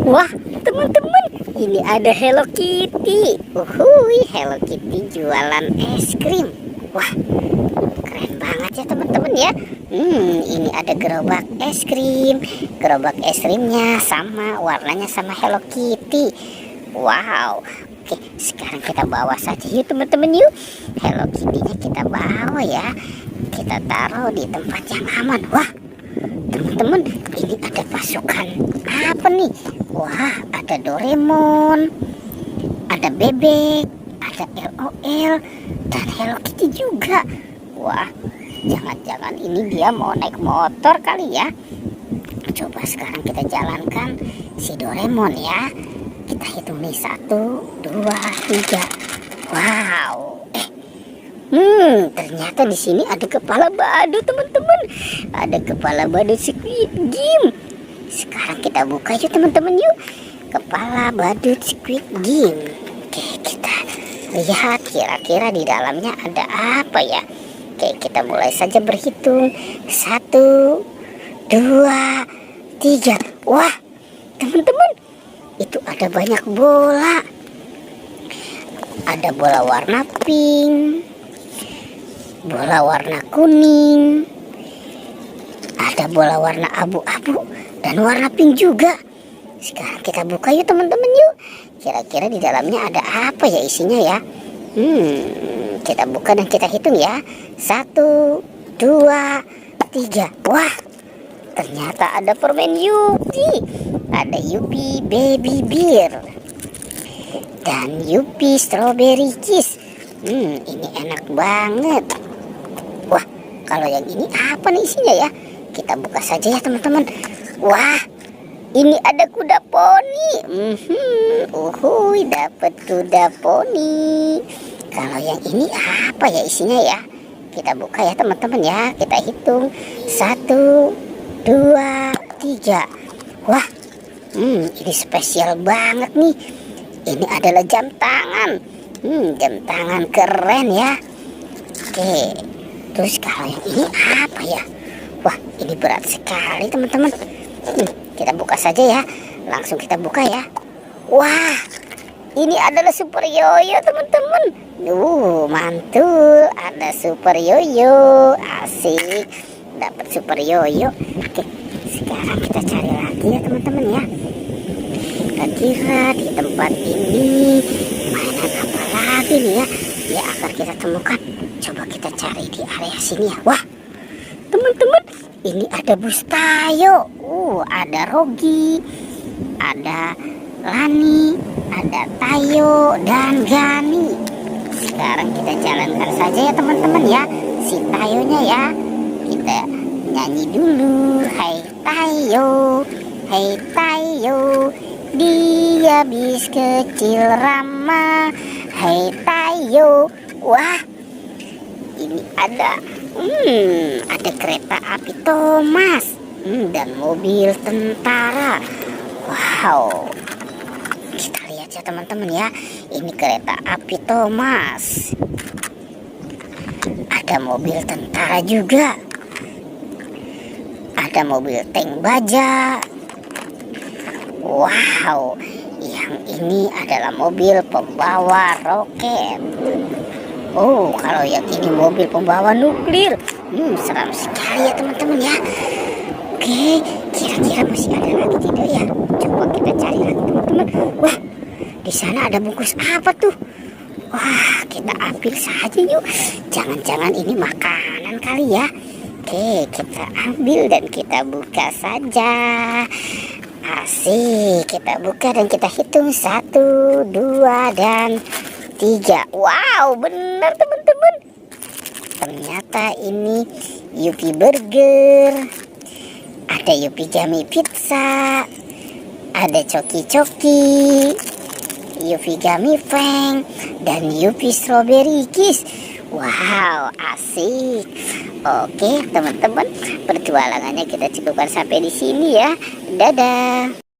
Wah, teman-teman, ini ada Hello Kitty. Uhuy, Hello Kitty jualan es krim. Wah, keren banget ya teman-teman ya. Ini ada gerobak es krim. Gerobak es krimnya sama, warnanya sama Hello Kitty. Wow. Oke, sekarang kita bawa saja yuk teman-teman yuk. Hello Kitty-nya kita bawa ya. Kita taruh di tempat yang aman. Wah, teman-teman, ini ada pasukan apa nih? Wah, ada Doraemon, ada Bebek, ada LOL, dan Hello Kitty juga. Wah, jangan-jangan ini dia mau naik motor kali ya. Coba sekarang kita jalankan si Doraemon ya. Kita hitung nih, 1, 2, 3. Wow. Ternyata di sini ada kepala badut teman-teman. Ada kepala badut Squid Game. Sekarang kita buka yuk teman-teman yuk. Kepala badut Squid Game. Oke, kita lihat kira-kira di dalamnya ada apa ya. Oke, kita mulai saja berhitung. 1, 2, 3. Wah, teman-teman, itu ada banyak bola. Ada bola warna pink, bola warna kuning, ada bola warna abu-abu dan warna pink juga. Sekarang kita buka yuk teman-teman yuk. Kira-kira di dalamnya ada apa ya isinya ya. Kita buka dan kita hitung ya. 1, 2, 3. Wah, ternyata ada permen Yupi. Ada Yupi Baby Bear dan Yupi Strawberry Kiss. Ini enak banget. Wah, kalau yang ini apa nih isinya ya? Kita buka saja ya teman-teman. Wah, ini ada kuda poni. Uhuy, dapat kuda poni. Kalau yang ini apa ya isinya ya? Kita buka ya teman-teman ya. Kita hitung 1, 2, 3. Wah, ini spesial banget nih. Ini adalah jam tangan. Jam tangan keren ya. Oke, terus kalau yang ini apa ya? Wah, ini berat sekali teman-teman. Kita buka saja ya. Langsung kita buka ya. Wah, ini adalah super yoyo teman-teman. Mantul. Ada super yoyo. Asik. Dapat super yoyo. Oke, sekarang kita cari lagi ya teman-teman ya. Kira-kira di tempat ini mainan apa lagi nih ya? Ya akan kita temukan. Coba kita cari di area sini ya. Wah, teman-teman, ini ada Bustayo. Ada Rogi, ada Lani, ada Tayo dan Gani. Sekarang kita jalankan saja ya teman-teman ya. Si Tayonya ya. Kita nyanyi dulu. Hai Tayo, hai Tayo, dia bis kecil ramah. Hai Tayo. Wah, ini ada kereta api Thomas dan mobil tentara. Wow, kita lihat ya teman-teman ya. Ini kereta api Thomas. Ada mobil tentara juga. Ada mobil tank baja. Wow, yang ini adalah mobil pembawa roket. Kalau yang ini mobil pembawa nuklir. Seram sekali ya teman-teman ya. Oke, kira-kira masih ada lagi tidak ya? Coba kita cari lagi teman-teman. Wah, di sana ada bungkus apa tuh? Wah, kita ambil saja yuk. Jangan-jangan ini makanan kali ya. Oke, kita ambil dan kita buka saja. Asik, kita buka dan kita hitung 1, 2, dan 3. Wow, benar teman-teman. Ternyata ini Yupi Burger. Ada Yupi Gummy Pizza. Ada Coki-Coki, Yupi Gummy Fang, dan Yupi Strawberry Kiss. Wow, asik. Oke, teman-teman, perjualangannya kita cukupkan sampai di sini ya. Dadah.